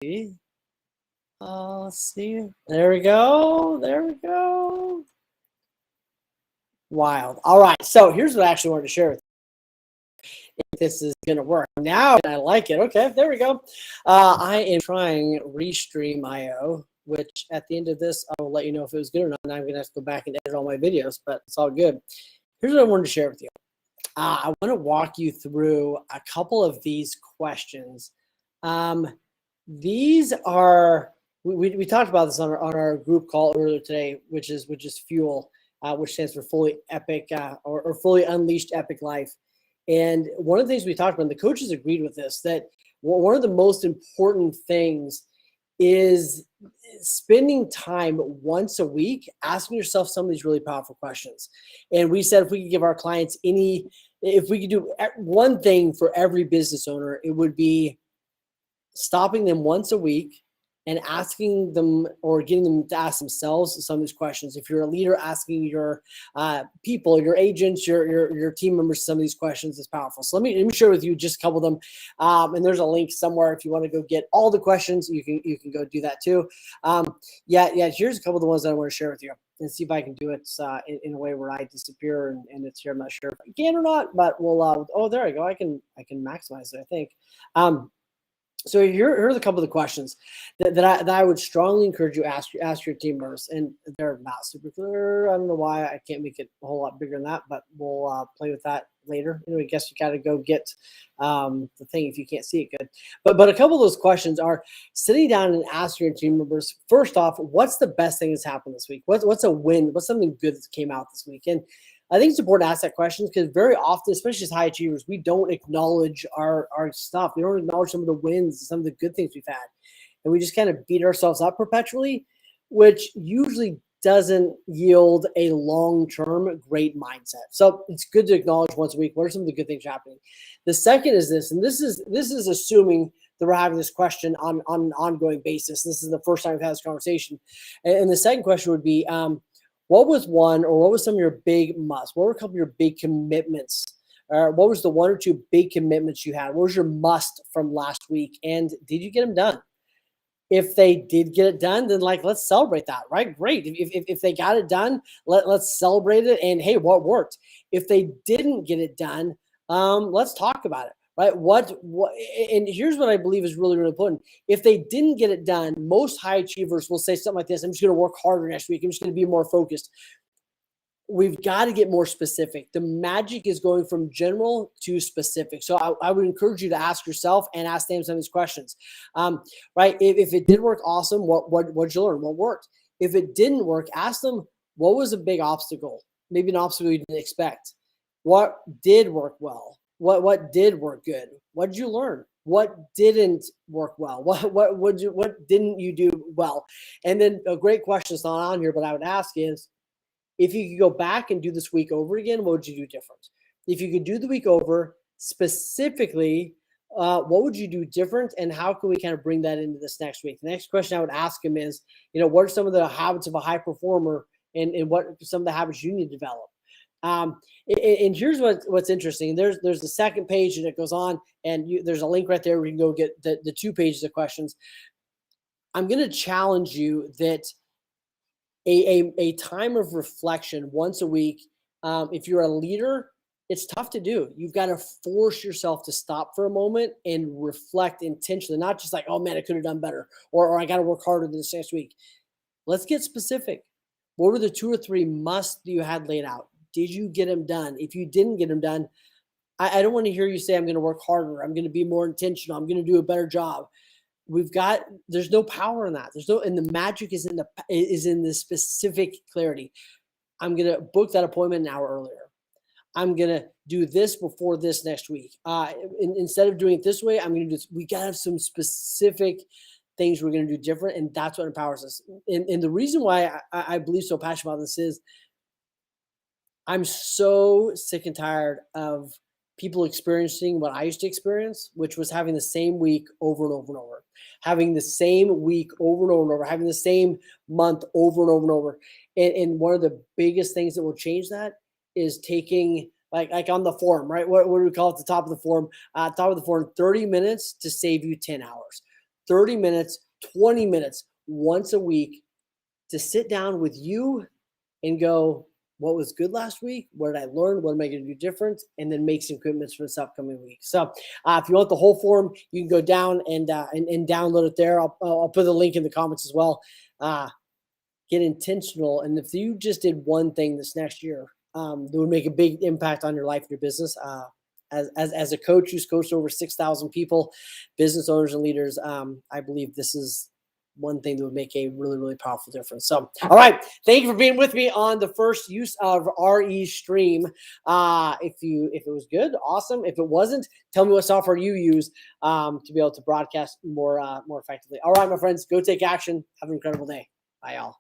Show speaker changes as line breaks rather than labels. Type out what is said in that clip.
see. Let's see. There we go. There we go. Wild. All right. So here's what I actually wanted to share with you. If this is going to work. Now I like it. Okay. There we go. I am trying Restream.io, which at the end of this, I will let you know if it was good or not. And I'm going to have to go back and edit all my videos, but it's all good. Here's what I wanted to share with you. I want to walk you through a couple of these questions. These are, we talked about this on our group call earlier today, which is Fuel, which stands for Fully Epic or Fully Unleashed Epic Life. And one of the things we talked about, and the coaches agreed with this, that one of the most important things is spending time once a week asking yourself some of these really powerful questions. And we said if we could give our clients if we could do one thing for every business owner, it would be stopping them once a week and asking them or getting them to ask themselves some of these questions. If you're a leader, asking your people, your agents, your team members some of these questions is powerful. So let me share with you just a couple of them. And there's a link somewhere if you want to go get all the questions, you can go do that too. Here's a couple of the ones that I want to share with you and see if I can do it in a way where I disappear and it's here. I'm not sure if I can or not, but we'll. Oh, there I go. I can maximize it, I think. So here are a couple of the questions that I would strongly encourage you ask your team members, and they're not super clear. I don't know why I can't make it a whole lot bigger than that, but we'll play with that later. I guess you got to go get the thing if you can't see it good. But a couple of those questions are sitting down and asking your team members, first off, what's the best thing that's happened this week? What's a win? What's something good that came out this week? And I think it's important to ask that question because very often, especially as high achievers, we don't acknowledge our stuff. We don't acknowledge some of the wins, some of the good things we've had. And we just kind of beat ourselves up perpetually, which usually doesn't yield a long-term great mindset. So it's good to acknowledge once a week, what are some of the good things happening? The second is this, and this is assuming that we're having this question on an ongoing basis. This is the first time we've had this conversation. And the second question would be, what was one or what was some of your big musts? What were a couple of your big commitments? What was the one or two big commitments you had? What was your must from last week? And did you get them done? If they did get it done, then let's celebrate that, right? Great. If they got it done, let's celebrate it. And hey, what worked? If they didn't get it done, let's talk about it. Right? What? And here's what I believe is really, really important. If they didn't get it done, most high achievers will say something like this: I'm just going to work harder next week. I'm just going to be more focused. We've got to get more specific. The magic is going from general to specific. So I would encourage you to ask yourself and ask them some of these questions. Right? If it did work, awesome. What'd you learn? What worked? If it didn't work, ask them, what was a big obstacle? Maybe an obstacle you didn't expect. What did work well? What did work good? What did you learn? What didn't work well? What didn't you do well? And then a great question is not on here, but I would ask is, if you could go back and do this week over again, what would you do different? If you could do the week over specifically, what would you do different, and how can we kind of bring that into this next week? The next question I would ask him is, what are some of the habits of a high performer, and what are some of the habits you need to develop? And here's what's interesting. There's the second page, and it goes on, and there's a link right there where you can go get the 2 pages of questions. I'm going to challenge you that a time of reflection once a week, if you're a leader, it's tough to do. You've got to force yourself to stop for a moment and reflect intentionally, not just like, oh man, I could have done better, or I got to work harder than this next week. Let's get specific. What were the 2 or 3 musts that you had laid out? Did you get them done? If you didn't get them done, I don't want to hear you say, I'm going to work harder. I'm going to be more intentional. I'm going to do a better job. There's no power in that. And the magic is in the specific clarity. I'm going to book that appointment an hour earlier. I'm going to do this before this next week. Instead of doing it this way, we got to have some specific things we're going to do different. And that's what empowers us. And the reason why I believe so passionate about this is I'm so sick and tired of people experiencing what I used to experience, which was having the same week over and over and over, having the same week over and over and over, having the same month over and over and over. And one of the biggest things that will change that is taking, like on the form, right? What do we call it at the top of the form? Top of the form, 30 minutes to save you 10 hours. 30 minutes, 20 minutes once a week to sit down with you and go, what was good last week? What did I learn? What am I going to do different? And then make some commitments for this upcoming week. So if you want the whole form, you can go down and download it there. I'll put the link in the comments as well. Get intentional. And if you just did one thing this next year, that would make a big impact on your life and your business. As a coach who's coached over 6,000 people, business owners and leaders, I believe this is one thing that would make a really, really powerful difference. So, all right. Thank you for being with me on the first use of RE Stream. If it was good, awesome. If it wasn't, tell me what software you use to be able to broadcast more effectively. All right, my friends, go take action. Have an incredible day. Bye, y'all.